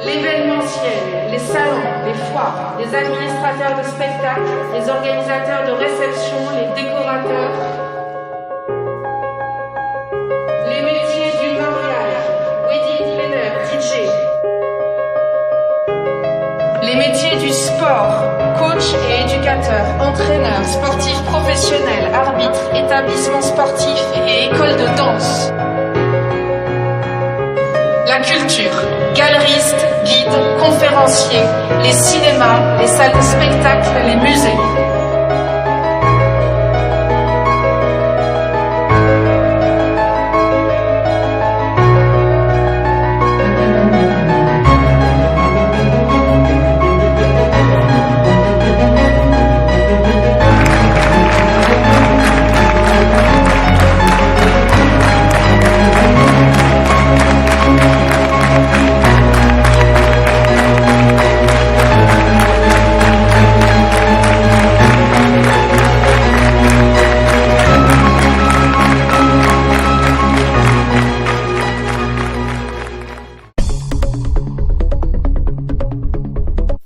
l'événementiel, les salons, les foires, les administrateurs de spectacles, les organisateurs de réceptions, les décorateurs, les métiers du mariage, wedding planner, DJ, les métiers du sport, coach et éducateur, entraîneur, sportif professionnel, arbitre, établissement sportif et école de danse. La culture, galeriste, guide, conférencier, les cinémas, les salles de spectacle, les musées.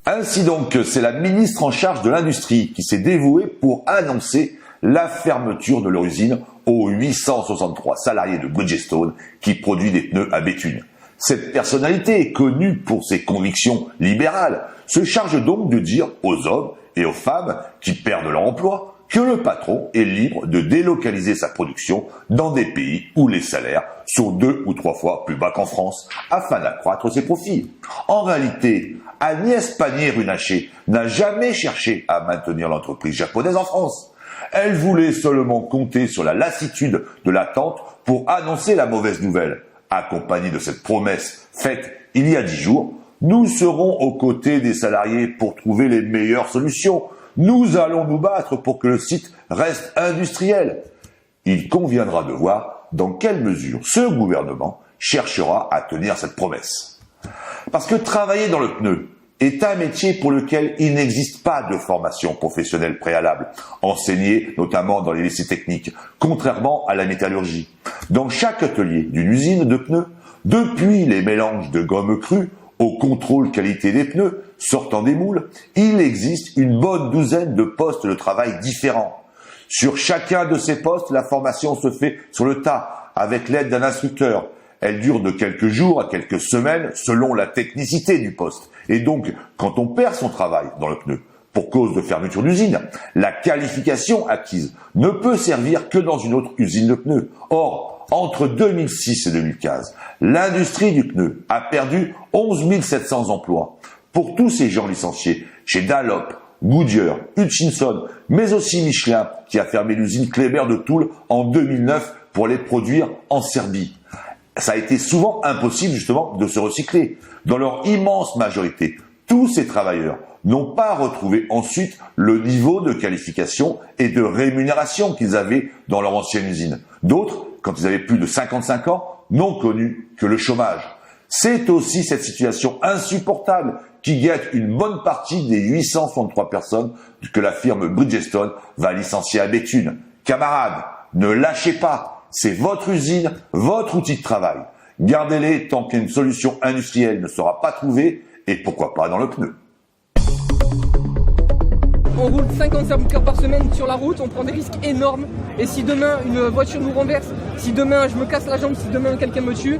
Ainsi donc, c'est la ministre en charge de l'industrie qui s'est dévouée pour annoncer la fermeture de leur usine aux 863 salariés de Bridgestone qui produit des pneus à Béthune. Cette personnalité, connue pour ses convictions libérales, se charge donc de dire aux hommes et aux femmes qui perdent leur emploi que le patron est libre de délocaliser sa production dans des pays où les salaires sont 2 ou 3 fois plus bas qu'en France afin d'accroître ses profits. En réalité, Agnès Pannier-Runacher n'a jamais cherché à maintenir l'entreprise japonaise en France. Elle voulait seulement compter sur la lassitude de l'attente pour annoncer la mauvaise nouvelle. Accompagnée de cette promesse faite il y a 10 jours, nous serons aux côtés des salariés pour trouver les meilleures solutions. Nous allons nous battre pour que le site reste industriel. Il conviendra de voir dans quelle mesure ce gouvernement cherchera à tenir cette promesse. Parce que travailler dans le pneu est un métier pour lequel il n'existe pas de formation professionnelle préalable, enseignée notamment dans les lycées techniques, contrairement à la métallurgie. Dans chaque atelier d'une usine de pneus, depuis les mélanges de gomme crue au contrôle qualité des pneus sortant des moules, il existe une bonne douzaine de postes de travail différents. Sur chacun de ces postes, la formation se fait sur le tas, avec l'aide d'un instructeur. Elle dure de quelques jours à quelques semaines selon la technicité du poste. Et donc, quand on perd son travail dans le pneu, pour cause de fermeture d'usine, la qualification acquise ne peut servir que dans une autre usine de pneus. Or, entre 2006 et 2015, l'industrie du pneu a perdu 11 700 emplois. Pour tous ces gens licenciés, chez Dunlop, Goodyear, Hutchinson, mais aussi Michelin, qui a fermé l'usine Kléber de Toul en 2009 pour les produire en Serbie. Ça a été souvent impossible justement de se recycler. Dans leur immense majorité, tous ces travailleurs n'ont pas retrouvé ensuite le niveau de qualification et de rémunération qu'ils avaient dans leur ancienne usine. D'autres, quand ils avaient plus de 55 ans, n'ont connu que le chômage. C'est aussi cette situation insupportable qui guette une bonne partie des 863 personnes que la firme Bridgestone va licencier à Béthune. Camarades, ne lâchez pas, c'est votre usine, votre outil de travail. Gardez-les tant qu'une solution industrielle ne sera pas trouvée et pourquoi pas dans le pneu. On roule 55 heures par semaine sur la route, on prend des risques énormes. Et si demain une voiture nous renverse, si demain je me casse la jambe, si demain quelqu'un me tue,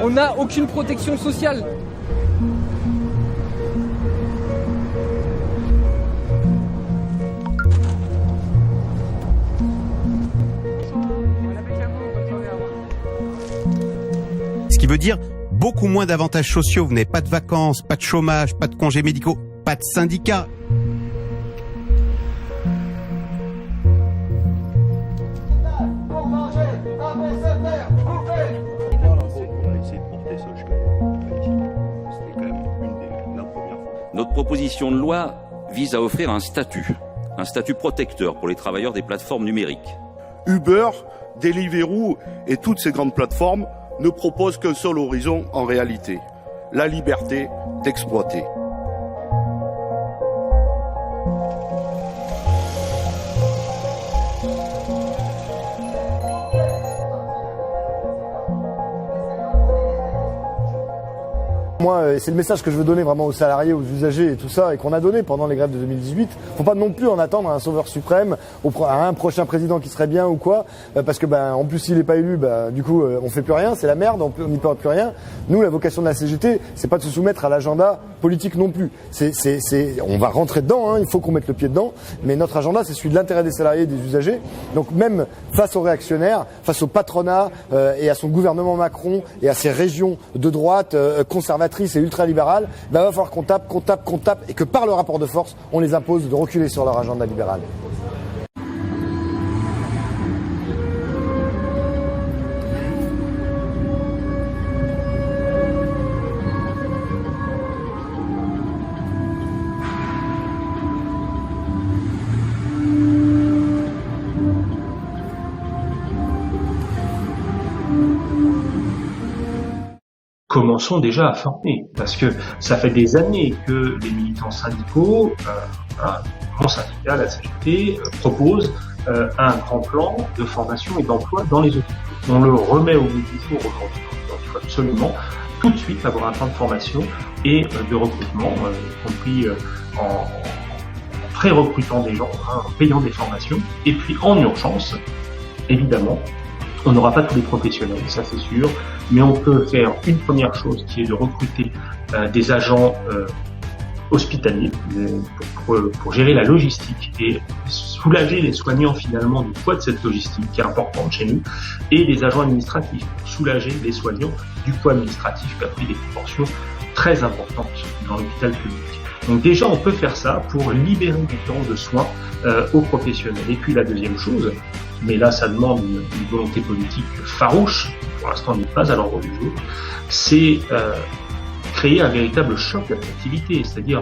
on n'a aucune protection sociale. Ce qui veut dire beaucoup moins d'avantages sociaux. Vous n'avez pas de vacances, pas de chômage, pas de congés médicaux, pas de syndicats. Notre proposition de loi vise à offrir un statut protecteur pour les travailleurs des plateformes numériques. Uber, Deliveroo et toutes ces grandes plateformes ne proposent qu'un seul horizon en réalité, la liberté d'exploiter. Moi, c'est le message que je veux donner vraiment aux salariés, aux usagers et tout ça, et qu'on a donné pendant les grèves de 2018. Faut pas non plus en attendre un sauveur suprême, à un prochain président qui serait bien ou quoi, parce que en plus s'il n'est pas élu, du coup on fait plus rien, c'est la merde, on n'y peut plus rien. Nous, la vocation de la CGT, c'est pas de se soumettre à l'agenda politique non plus. On va rentrer dedans, il faut qu'on mette le pied dedans, mais notre agenda, c'est celui de l'intérêt des salariés et des usagers. Donc même face aux réactionnaires, face au patronat et à son gouvernement Macron et à ses régions de droite conservatrices et ultralibérales, va falloir qu'on tape, et que par le rapport de force, on les impose de reculer sur leur agenda libéral. Commençons déjà à former, parce que ça fait des années que les militants syndicaux, mon syndicat, la CGT, propose un grand plan de formation et d'emploi dans les hôpitaux. On le remet au bout du jour aujourd'hui, donc il faut absolument tout de suite avoir un plan de formation et de recrutement, y compris en pré-recrutant des gens, en payant des formations, et puis en urgence, évidemment. On n'aura pas tous les professionnels, ça c'est sûr, mais on peut faire une première chose qui est de recruter des agents hospitaliers pour gérer la logistique et soulager les soignants finalement du poids de cette logistique qui est importante chez nous, et des agents administratifs pour soulager les soignants du poids administratif qui a pris des proportions très importantes dans l'hôpital public. Donc déjà on peut faire ça pour libérer du temps de soins aux professionnels. Et puis la deuxième chose, mais là ça demande une volonté politique farouche, pour l'instant n'est pas à l'ordre du jour, c'est créer un véritable choc d'attractivité, c'est-à-dire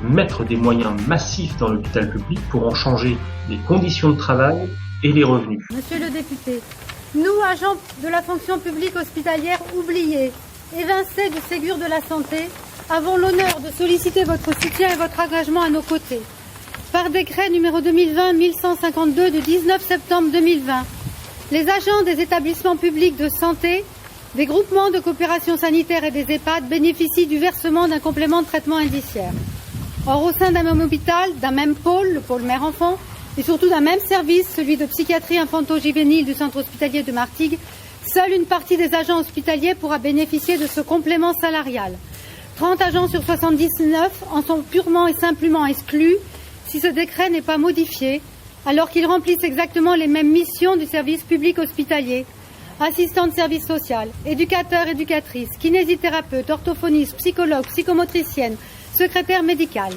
mettre des moyens massifs dans l'hôpital public pour en changer les conditions de travail et les revenus. Monsieur le député, nous, agents de la fonction publique hospitalière oubliés, évincés du Ségur de la santé, avons l'honneur de solliciter votre soutien et votre engagement à nos côtés. Par décret numéro 2020-1152 du 19 septembre 2020, les agents des établissements publics de santé, des groupements de coopération sanitaire et des EHPAD bénéficient du versement d'un complément de traitement indiciaire. Or, au sein d'un même hôpital, d'un même pôle, le pôle mère-enfant, et surtout d'un même service, celui de psychiatrie infanto-juvénile du centre hospitalier de Martigues, seule une partie des agents hospitaliers pourra bénéficier de ce complément salarial. 30 agents sur 79 en sont purement et simplement exclus si ce décret n'est pas modifié, alors qu'ils remplissent exactement les mêmes missions du service public hospitalier. Assistants de service social, éducateurs, éducatrices, kinésithérapeutes, orthophonistes, psychologues, psychomotriciennes, secrétaires médicales.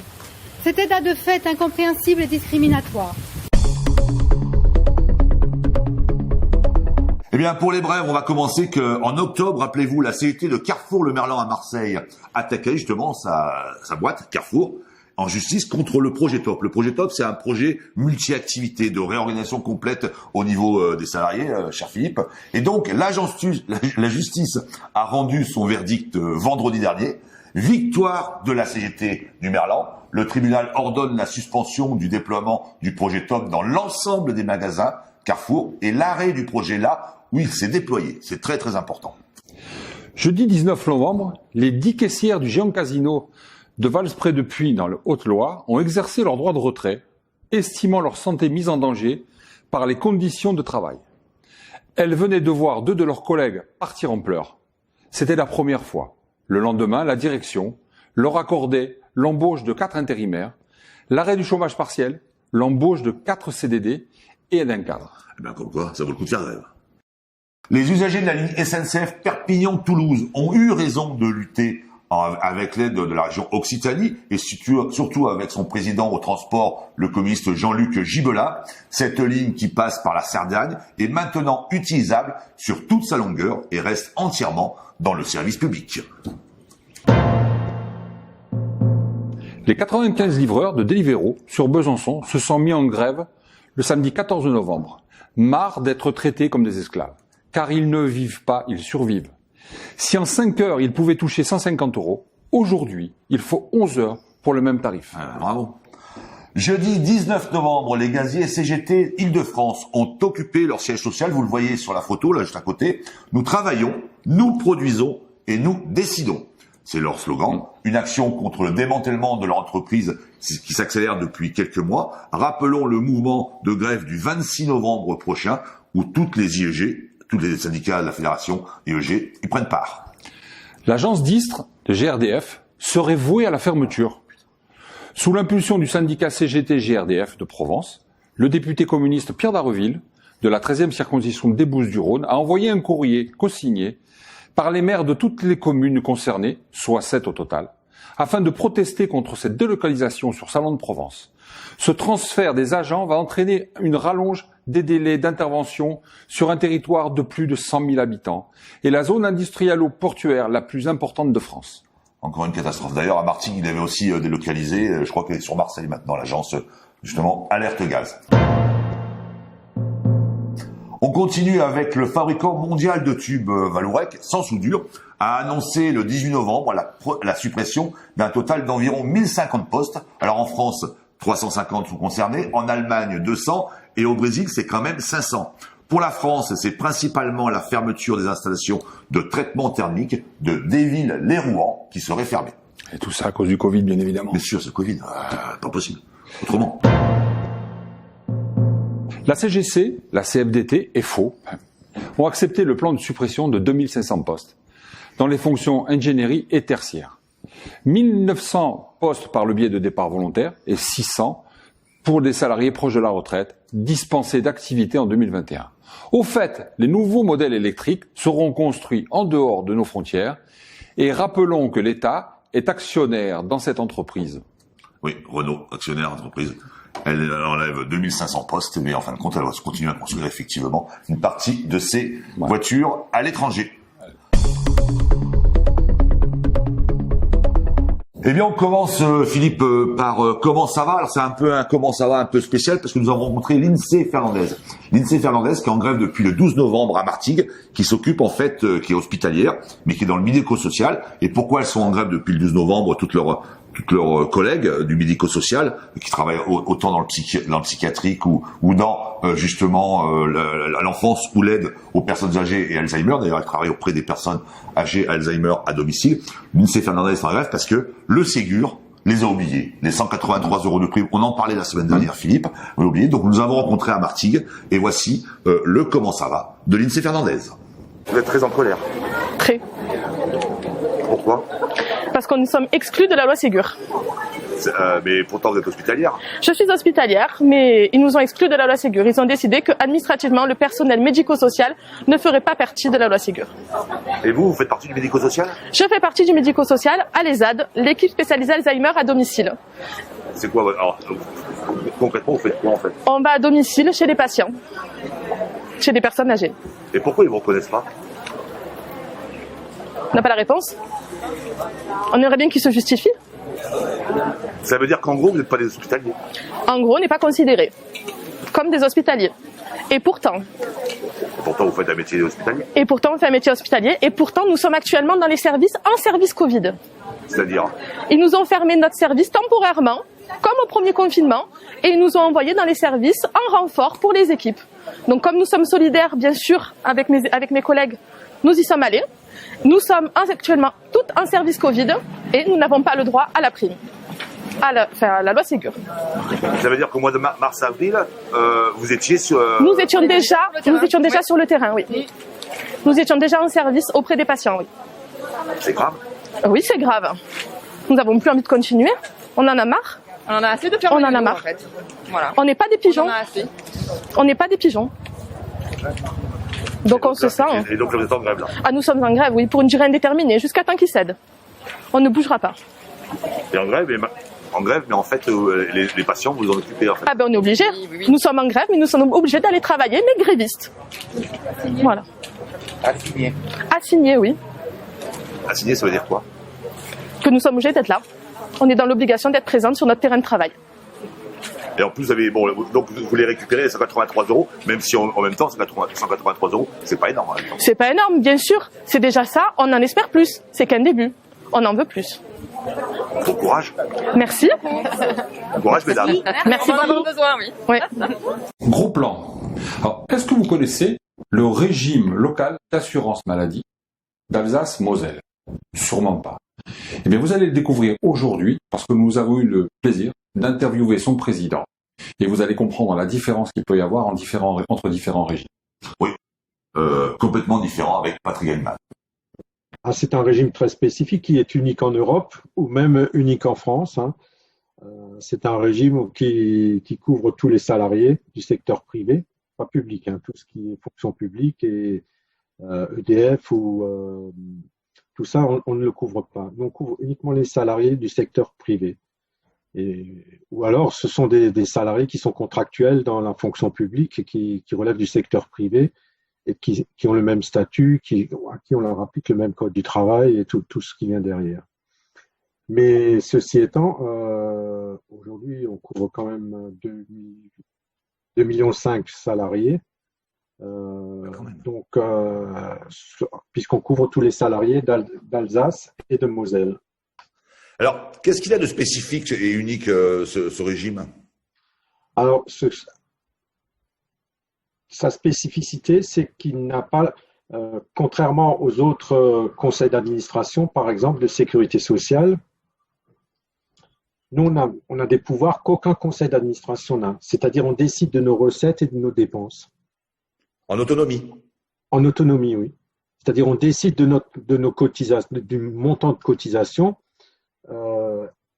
Cet état de fait incompréhensible et discriminatoire. Eh bien, pour les brèves, on va commencer qu'en octobre, rappelez-vous, la CGT de Carrefour-le-Merlan à Marseille attaquait justement sa boîte, Carrefour, en justice contre le projet TOP. Le projet TOP, c'est un projet multi-activité de réorganisation complète au niveau des salariés, cher Philippe. Et donc, la justice a rendu son verdict vendredi dernier. Victoire de la CGT du Merlan. Le tribunal ordonne la suspension du déploiement du projet TOP dans l'ensemble des magasins Carrefour et l'arrêt du projet là où il s'est déployé. C'est très très important. Jeudi 19 novembre, les 10 caissières du géant casino de Vals-près-de-Puy dans le Haute-Loire ont exercé leur droit de retrait, estimant leur santé mise en danger par les conditions de travail. Elles venaient de voir 2 de leurs collègues partir en pleurs. C'était la première fois. Le lendemain, la direction leur accordait l'embauche de 4 intérimaires, l'arrêt du chômage partiel, l'embauche de 4 CDD et d'un cadre. Eh bien, comme quoi, ça vaut le coup de faire grève. Les usagers de la ligne SNCF Perpignan-Toulouse ont eu raison de lutter avec l'aide de la région Occitanie et surtout avec son président au transport, le communiste Jean-Luc Gibelin. Cette ligne qui passe par la Cerdagne est maintenant utilisable sur toute sa longueur et reste entièrement dans le service public. Les 95 livreurs de Deliveroo sur Besançon se sont mis en grève le samedi 14 novembre, marre d'être traités comme des esclaves. Car ils ne vivent pas, ils survivent. Si en 5 heures, ils pouvaient toucher 150 €, aujourd'hui, il faut 11 heures pour le même tarif. Bravo. Jeudi 19 novembre, les gaziers CGT Île-de-France ont occupé leur siège social. Vous le voyez sur la photo, là, juste à côté. Nous travaillons, nous produisons et nous décidons. c'est leur slogan, une action contre le démantèlement de leur entreprise qui s'accélère depuis quelques mois. Rappelons le mouvement de grève du 26 novembre prochain où toutes les IEG, tous les syndicats de la fédération IEG, y prennent part. L'agence d'Istres de GRDF serait vouée à la fermeture. Sous l'impulsion du syndicat CGT GRDF de Provence, le député communiste Pierre Darreville, de la 13e circonscription des Bouches-du-Rhône, a envoyé un courrier co-signé par les maires de toutes les communes concernées, soit 7 au total, afin de protester contre cette délocalisation sur Salon de Provence. Ce transfert des agents va entraîner une rallonge des délais d'intervention sur un territoire de plus de 100 000 habitants et la zone industrielle ou portuaire la plus importante de France. Encore une catastrophe. D'ailleurs, à Martigues, il avait aussi délocalisé, je crois qu'elle est sur Marseille maintenant, l'agence, justement, Alerte Gaz. On continue avec le fabricant mondial de tubes Vallourec, sans soudure, a annoncé le 18 novembre la suppression d'un total d'environ 1050 postes. Alors en France, 350 sont concernés, en Allemagne 200 et au Brésil c'est quand même 500. Pour la France, c'est principalement la fermeture des installations de traitement thermique de Déville-les-Rouen qui serait fermée. Et tout ça à cause du Covid, bien évidemment. Bien sûr, c'est le Covid, pas possible. Autrement. La CGC, la CFDT et FO ont accepté le plan de suppression de 2500 postes dans les fonctions ingénierie et tertiaire. 1900 postes par le biais de départ volontaire et 600 pour des salariés proches de la retraite dispensés d'activité en 2021. Au fait, les nouveaux modèles électriques seront construits en dehors de nos frontières et rappelons que l'État est actionnaire dans cette entreprise. Oui, Renault, actionnaire d'entreprise. Elle enlève 2500 postes, mais en fin de compte, elle va continuer à construire effectivement une partie de ces voitures à l'étranger. Eh bien, on commence, Philippe, par comment ça va. Alors, c'est un peu un comment ça va un peu spécial parce que nous avons rencontré Lindsay Fernandez. Lindsay Fernandez qui est en grève depuis le 12 novembre à Martigues, qui s'occupe en fait, qui est hospitalière, mais qui est dans le médico-social. Et pourquoi elles sont en grève depuis le 12 novembre, toutes leurs collègues du médico-social qui travaillent autant dans le psychiatrique ou dans justement l'enfance ou l'aide aux personnes âgées et Alzheimer. D'ailleurs, elle travaille auprès des personnes âgées Alzheimer à domicile. Lindsay Fernandez est en grève parce que le Ségur les a oubliés. Les 183 € de prime, on en parlait la semaine dernière, Philippe, on l'a oublié. Donc nous avons rencontré à Martigues et voici le comment ça va de Lindsay Fernandez. Vous êtes très en colère. Très. Pourquoi ? Parce que nous sommes exclus de la loi Ségur. Mais pourtant vous êtes hospitalière. Je suis hospitalière, mais ils nous ont exclus de la loi Ségur. Ils ont décidé que administrativement, le personnel médico-social ne ferait pas partie de la loi Ségur. Et vous faites partie du médico-social ? Je fais partie du médico-social à l'ESAD, l'équipe spécialisée Alzheimer à domicile. C'est quoi alors, concrètement, vous faites quoi en fait ? On va à domicile chez les patients, chez des personnes âgées. Et pourquoi ils ne vous reconnaissent pas ? On n'a pas la réponse. On aimerait bien qu'ils se justifient. Ça veut dire qu'en gros, vous n'êtes pas des hospitaliers. En gros, on n'est pas considérés comme des hospitaliers. Et pourtant, vous faites un métier hospitalier. Et pourtant, on fait un métier hospitalier. Et pourtant, nous sommes actuellement dans les services, en service Covid. C'est-à-dire ? Ils nous ont fermé notre service temporairement, comme au premier confinement, et ils nous ont envoyés dans les services en renfort pour les équipes. Donc, comme nous sommes solidaires, bien sûr, avec mes collègues, nous y sommes allés. Nous sommes actuellement toutes en service Covid et nous n'avons pas le droit à la prime, à la loi Ségur. Ça veut dire qu'au mois de mars-avril, vous étiez sur... Nous étions déjà sur le terrain, oui. Nous étions déjà en service auprès des patients, oui. C'est grave ? Oui, c'est grave. Nous n'avons plus envie de continuer. On en a marre. On en a assez de faire On en a marre. en fait. Voilà. On n'est pas des pigeons. On en a assez. On n'est pas des pigeons. Donc on se sent... Et donc vous êtes en grève là ? Ah, nous sommes en grève, oui, pour une durée indéterminée, jusqu'à temps qu'ils cèdent. On ne bougera pas. Et en grève, mais en fait, les patients, vous en occupez en fait. Ah ben on est obligés. Oui. Nous sommes en grève, mais nous sommes obligés d'aller travailler, mais grévistes. Voilà. Assigné. Assigné, oui. Assigné, ça veut dire quoi ? Que nous sommes obligés d'être là. On est dans l'obligation d'être présente sur notre terrain de travail. Et en plus, donc vous voulez récupérer les 183 €, même si en même temps, 183 €, c'est pas énorme. C'est pas énorme, bien sûr. C'est déjà ça, on en espère plus. C'est qu'un début. On en veut plus. Bon courage. Merci. Bon courage, mesdames. Merci beaucoup. On en a besoin, oui. Ouais. Gros plan. Alors, est-ce que vous connaissez le régime local d'assurance maladie d'Alsace-Moselle ? Sûrement pas. Eh bien, vous allez le découvrir aujourd'hui parce que nous avons eu le plaisir d'interviewer son président et vous allez comprendre la différence qu'il peut y avoir entre différents régimes. Oui, complètement différent avec Patrick Heinemann. Ah, c'est un régime très spécifique qui est unique en Europe ou même unique en France. Hein. C'est un régime qui couvre tous les salariés du secteur privé, pas public, hein, tout ce qui est fonction publique et EDF ou tout ça, on ne le couvre pas. On couvre uniquement les salariés du secteur privé. Ou alors, ce sont des salariés qui sont contractuels dans la fonction publique et qui relèvent du secteur privé et qui ont le même statut, à qui on leur applique le même code du travail et tout ce qui vient derrière. Mais ceci étant, aujourd'hui, on couvre quand même 2,5 millions salariés. Donc, puisqu'on couvre tous les salariés d'Alsace et de Moselle. Alors, qu'est-ce qu'il a de spécifique et unique ce régime? Alors, sa spécificité, c'est qu'il n'a pas, contrairement aux autres conseils d'administration, par exemple de sécurité sociale, nous, on a des pouvoirs qu'aucun conseil d'administration n'a. C'est-à-dire, on décide de nos recettes et de nos dépenses. En autonomie? En autonomie, oui. C'est-à-dire, on décide de nos cotisations, du montant de cotisation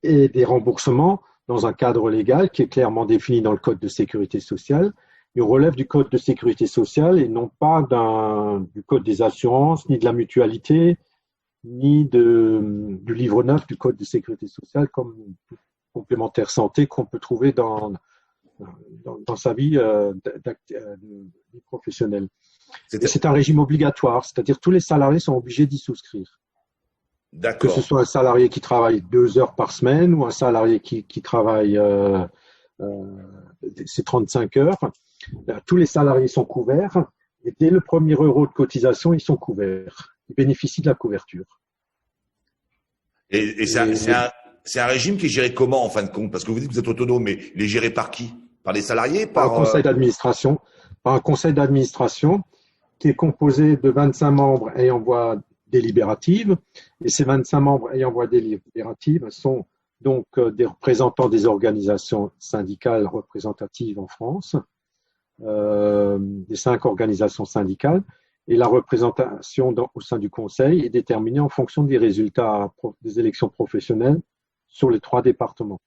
et des remboursements dans un cadre légal qui est clairement défini dans le Code de sécurité sociale. Et on relève du Code de sécurité sociale et non pas du Code des assurances, ni de la mutualité, ni du livre 9 du Code de sécurité sociale comme complémentaire santé qu'on peut trouver dans sa vie professionnelle. C'est un régime obligatoire, c'est-à-dire tous les salariés sont obligés d'y souscrire. Que ce soit un salarié qui travaille 2 heures par semaine ou un salarié qui travaille ces 35 heures, tous les salariés sont couverts et dès le premier euro de cotisation, ils sont couverts. Ils bénéficient de la couverture. Et c'est un régime qui est géré comment en fin de compte? Parce que vous dites que vous êtes autonome, mais il est géré par qui? Par les salariés? Par un conseil d'administration. Par un conseil d'administration qui est composé de 25 membres ayant voix délibérative. Et ces 25 membres ayant voix délibérative sont donc des représentants des organisations syndicales représentatives en France, des 5 organisations syndicales. Et la représentation au sein du Conseil est déterminée en fonction des résultats des élections professionnelles sur les 3 départements.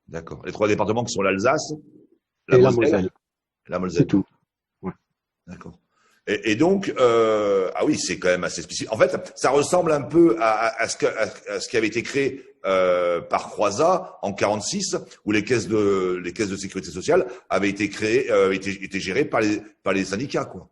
D'accord. Les 3 départements qui sont l'Alsace, et la Moselle. La Moselle. C'est tout. Ouais. D'accord. Et donc, ah oui, c'est quand même assez spécifique. En fait, ça ressemble un peu à ce qui avait été créé par Croizat en 46, où les caisses de sécurité sociale avaient été créées, étaient gérées par les syndicats, quoi.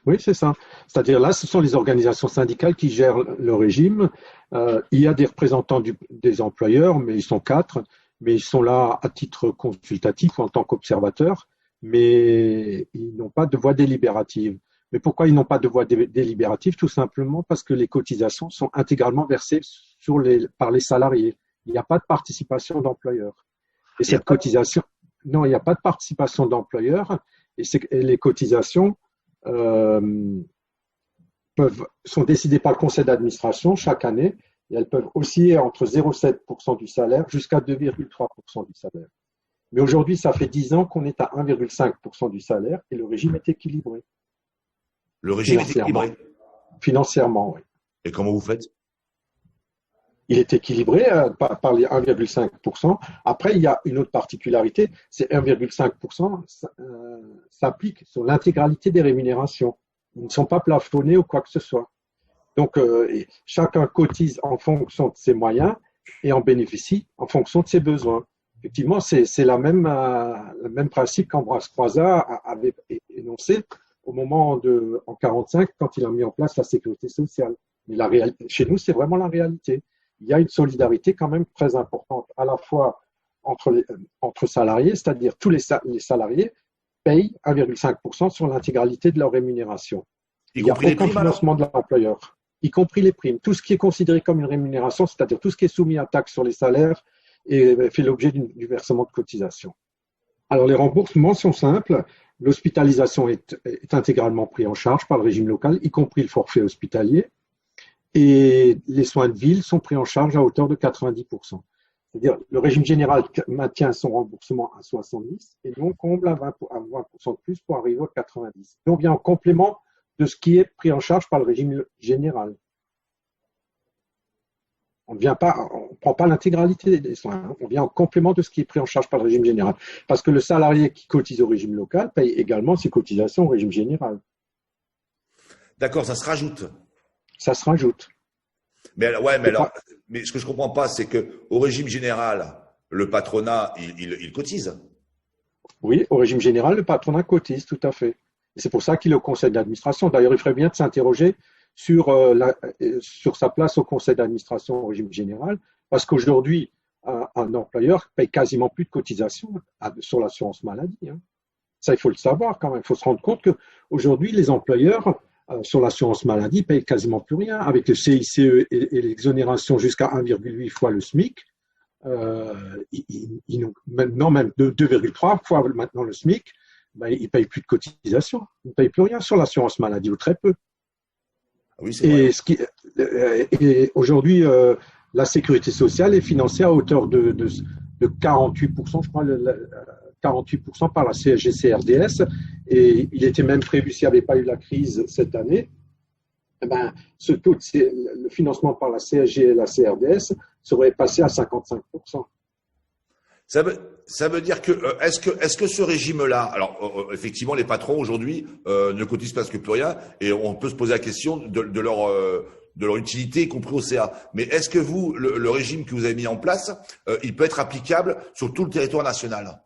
Oui, c'est ça. C'est-à-dire là, ce sont les organisations syndicales qui gèrent le régime. Il y a des représentants des employeurs, mais ils sont 4, mais ils sont là à titre consultatif ou en tant qu'observateurs, mais ils n'ont pas de voix délibérative. Mais pourquoi ils n'ont pas de voix délibérative? Tout simplement parce que les cotisations sont intégralement versées par les salariés. Il n'y a pas de participation d'employeur. Et cette cotisation, non, il n'y a pas de participation d'employeur. Et les cotisations sont décidées par le conseil d'administration chaque année. Et elles peuvent osciller entre 0,7% du salaire jusqu'à 2,3% du salaire. Mais aujourd'hui, ça fait 10 ans qu'on est à 1,5% du salaire et le régime est équilibré. Le régime est équilibré? Financièrement, oui. Et comment vous faites? Il est équilibré par les 1,5%. Après, il y a une autre particularité, c'est 1,5% s'applique sur l'intégralité des rémunérations. Ils ne sont pas plafonnés ou quoi que ce soit. Donc, chacun cotise en fonction de ses moyens et en bénéficie en fonction de ses besoins. Effectivement, c'est le même principe qu'Ambroise Croizat avait énoncé au moment en 45 quand il a mis en place la sécurité sociale. Mais chez nous, c'est vraiment la réalité. Il y a une solidarité quand même très importante, à la fois entre salariés, c'est-à-dire tous les salariés payent 1,5% sur l'intégralité de leur rémunération. Il n'y a aucun financement de l'employeur, y compris les primes. Tout ce qui est considéré comme une rémunération, c'est-à-dire tout ce qui est soumis à taxe sur les salaires, et fait l'objet du versement de cotisation. Alors les remboursements sont simples. L'hospitalisation est intégralement prise en charge par le régime local, y compris le forfait hospitalier. et les soins de ville sont pris en charge à hauteur de 90%. C'est-à-dire, le régime général maintient son remboursement à 70 et nous on comble à 20% de plus pour arriver à 90. Et on vient en complément de ce qui est pris en charge par le régime général. On ne prend pas l'intégralité des soins, hein. On vient en complément de ce qui est pris en charge par le régime général. Parce que le salarié qui cotise au régime local paye également ses cotisations au régime général. D'accord, ça se rajoute. Ça se rajoute. Mais ce que je comprends pas, c'est que au régime général, le patronat, il cotise. Oui, au régime général, le patronat cotise, tout à fait. Et c'est pour ça qu'il est au conseil d'administration. D'ailleurs, il ferait bien de s'interroger sur sa place au conseil d'administration au régime général, parce qu'aujourd'hui, un employeur paye quasiment plus de cotisations sur l'assurance maladie, hein. Ça, il faut le savoir quand même. Il faut se rendre compte qu'aujourd'hui, les employeurs sur l'assurance maladie payent quasiment plus rien. Avec le CICE et l'exonération jusqu'à 1,8 fois le SMIC, maintenant même 2,3 fois maintenant le SMIC, ils ne payent plus de cotisations. Ils ne payent plus rien sur l'assurance maladie, ou très peu. Oui, c'est vrai. Et aujourd'hui, la sécurité sociale est financée à hauteur de 48%, je crois, 48% par la CSG-CRDS, et il était même prévu, s'il n'y avait pas eu la crise cette année, ce taux le financement par la CSG et la CRDS serait passé à 55%. Ça veut dire que est-ce que ce régime-là, alors effectivement les patrons aujourd'hui ne cotisent presque plus rien et on peut se poser la question de leur utilité, y compris au CA. Mais est-ce que vous, le régime que vous avez mis en place, il peut être applicable sur tout le territoire national?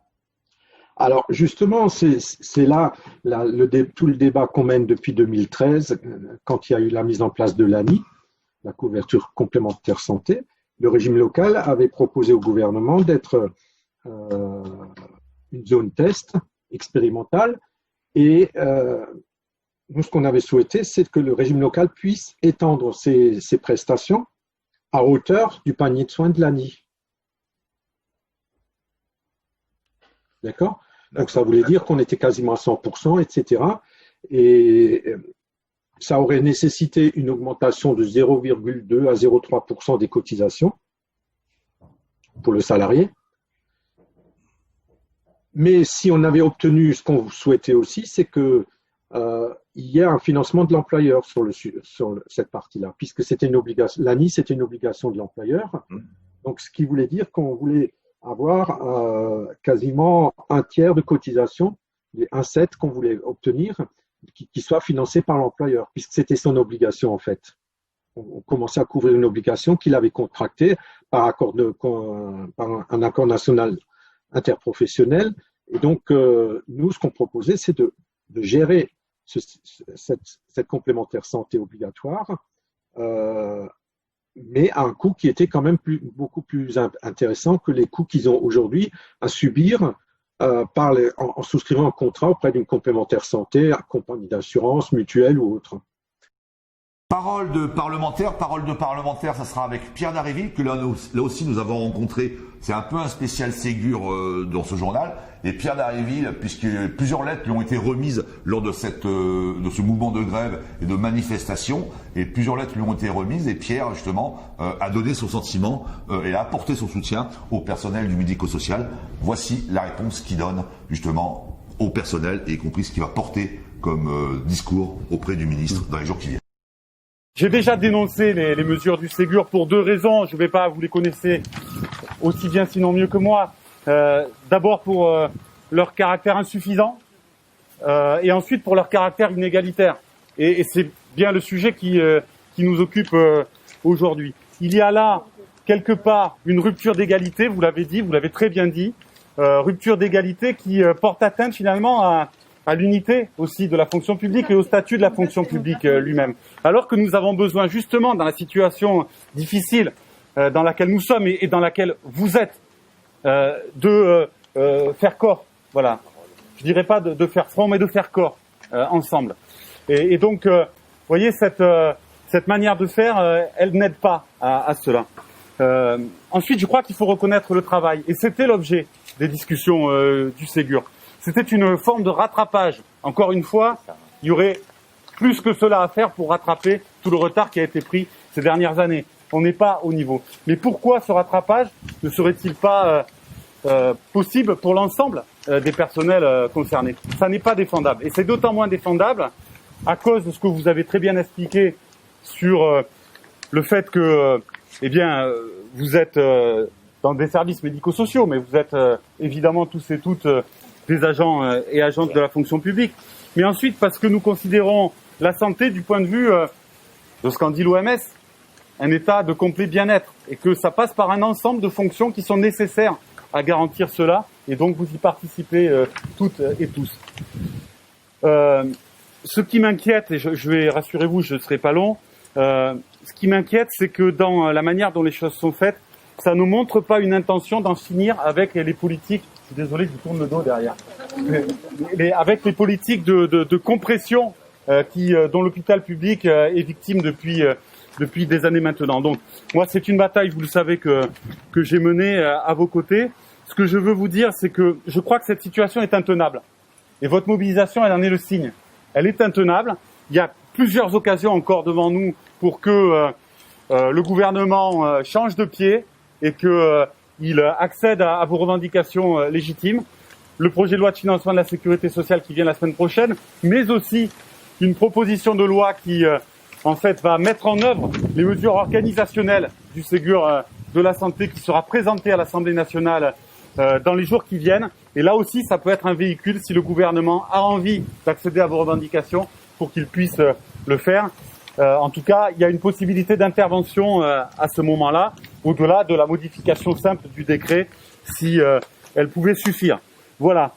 Alors justement, c'est là tout le débat qu'on mène depuis 2013, quand il y a eu la mise en place de l'ANI, la couverture complémentaire santé. Le régime local avait proposé au gouvernement d'être une zone test expérimentale et nous, ce qu'on avait souhaité, c'est que le régime local puisse étendre ses prestations à hauteur du panier de soins de l'ANI. D'accord? Donc, ça voulait dire qu'on était quasiment à 100%, etc. Et ça aurait nécessité une augmentation de 0,2 à 0,3% des cotisations pour le salarié. Mais si on avait obtenu ce qu'on souhaitait aussi, c'est que il y ait un financement de l'employeur sur cette partie-là, puisque c'était une obligation. L'ANI, c'était une obligation de l'employeur. Donc, ce qui voulait dire qu'on voulait avoir quasiment un tiers de cotisation, un 7 qu'on voulait obtenir, qui soit financé par l'employeur, puisque c'était son obligation en fait. On commençait à couvrir une obligation qu'il avait contractée par un accord national interprofessionnel. Et donc, nous, ce qu'on proposait, c'est de gérer cette complémentaire santé obligatoire, mais à un coût qui était quand même beaucoup plus intéressant que les coûts qu'ils ont aujourd'hui à subir en souscrivant un contrat auprès d'une complémentaire santé, compagnie d'assurance, mutuelle ou autre. Parole de parlementaire, ça sera avec Pierre Dharréville, que là aussi nous avons rencontré. C'est un peu un spécial Ségur dans ce journal. Et Pierre Dharréville, puisque plusieurs lettres lui ont été remises lors de ce mouvement de grève et de manifestation, et plusieurs lettres lui ont été remises, et Pierre, justement, a donné son sentiment et a apporté son soutien au personnel du médico-social. Voici la réponse qu'il donne, justement, au personnel, et y compris ce qu'il va porter comme discours auprès du ministre dans les jours qui viennent. J'ai déjà dénoncé les mesures du Ségur pour deux raisons. Je ne vais pas, vous les connaissez aussi bien sinon mieux que moi. D'abord pour leur caractère insuffisant et ensuite pour leur caractère inégalitaire. Et c'est bien le sujet qui nous occupe aujourd'hui. Il y a là quelque part une rupture d'égalité, vous l'avez dit, vous l'avez très bien dit, rupture d'égalité qui porte atteinte finalement à l'unité aussi de la fonction publique et au statut de la fonction publique lui-même. Alors que nous avons besoin justement, dans la situation difficile dans laquelle nous sommes et dans laquelle vous êtes, de faire corps, voilà. Je dirais pas de faire front, mais de faire corps ensemble. Et donc, vous voyez, cette manière de faire, elle n'aide pas à cela. Ensuite, je crois qu'il faut reconnaître le travail. Et c'était l'objet des discussions du Ségur. C'était une forme de rattrapage. Encore une fois, il y aurait plus que cela à faire pour rattraper tout le retard qui a été pris ces dernières années. On n'est pas au niveau. Mais pourquoi ce rattrapage ne serait-il pas possible pour l'ensemble des personnels concernés? Ça n'est pas défendable. Et c'est d'autant moins défendable à cause de ce que vous avez très bien expliqué sur le fait que, vous êtes dans des services médico-sociaux, mais vous êtes évidemment tous et toutes des agents et agentes de la fonction publique. Mais ensuite, parce que nous considérons la santé du point de vue de ce qu'en dit l'OMS, un état de complet bien-être, et que ça passe par un ensemble de fonctions qui sont nécessaires à garantir cela, et donc vous y participez toutes et tous. Ce qui m'inquiète, et je vais, rassurez-vous, je ne serai pas long, ce qui m'inquiète, c'est que dans la manière dont les choses sont faites, ça ne montre pas une intention d'en finir avec les politiques, je suis désolé, je vous tourne le dos derrière, avec les politiques de compression dont l'hôpital public est victime depuis des années maintenant. Donc, moi, c'est une bataille, vous le savez, que j'ai menée à vos côtés. Ce que je veux vous dire, c'est que je crois que cette situation est intenable. Et votre mobilisation, elle en est le signe. Elle est intenable. Il y a plusieurs occasions encore devant nous pour que le gouvernement change de pied et qu'il accède à vos revendications légitimes. Le projet de loi de financement de la sécurité sociale qui vient la semaine prochaine, mais aussi une proposition de loi qui, en fait, va mettre en œuvre les mesures organisationnelles du Ségur de la santé qui sera présentée à l'Assemblée nationale dans les jours qui viennent. Et là aussi, ça peut être un véhicule si le gouvernement a envie d'accéder à vos revendications pour qu'il puisse le faire. En tout cas, il y a une possibilité d'intervention à ce moment-là, au-delà de la modification simple du décret, si elle pouvait suffire. Voilà.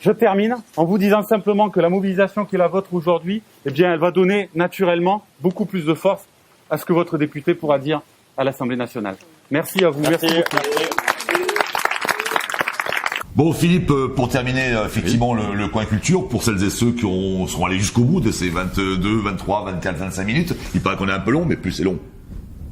Je termine en vous disant simplement que la mobilisation qui est la vôtre aujourd'hui, eh bien, elle va donner naturellement beaucoup plus de force à ce que votre député pourra dire à l'Assemblée nationale. Merci à vous. Merci beaucoup. Bon, Philippe, pour terminer, effectivement, le coin culture, pour celles et ceux qui sont allés jusqu'au bout de ces 22, 23, 24, 25 minutes, il paraît qu'on est un peu long, mais plus c'est long.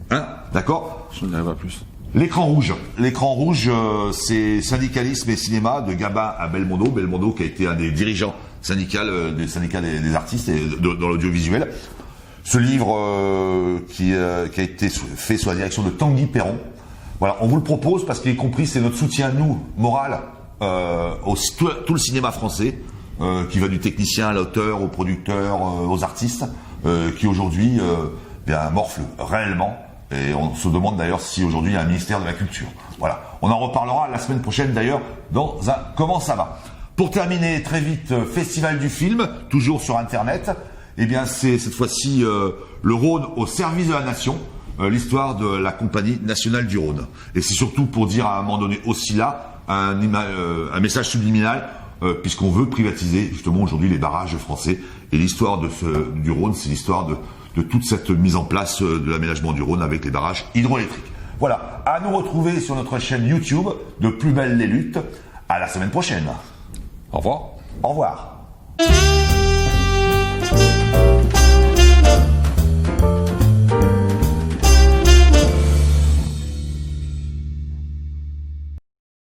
Hein? D'accord? Je n'y arrive pas plus. L'écran rouge. L'écran rouge, c'est syndicalisme et cinéma de Gabin à Belmondo. Belmondo qui a été un des dirigeants des syndicats des artistes et dans l'audiovisuel. Ce livre qui a été fait sous la direction de Tanguy Perron. Voilà, on vous le propose parce qu'y compris c'est notre soutien, nous, moral, tout le cinéma français, qui va du technicien à l'auteur, au producteur, aux artistes, qui aujourd'hui morfle réellement. Et on se demande d'ailleurs si aujourd'hui il y a un ministère de la Culture. Voilà. On en reparlera la semaine prochaine d'ailleurs dans un Comment ça va. Pour terminer très vite, Festival du film, toujours sur Internet. Eh bien c'est cette fois-ci le Rhône au service de la nation, l'histoire de la Compagnie nationale du Rhône. Et c'est surtout pour dire à un moment donné aussi là un message subliminal, puisqu'on veut privatiser justement aujourd'hui les barrages français. Et l'histoire du Rhône, c'est l'histoire de toute cette mise en place de l'aménagement du Rhône avec les barrages hydroélectriques. Voilà, à nous retrouver sur notre chaîne YouTube de Plus belles les luttes. À la semaine prochaine. Au revoir. Au revoir.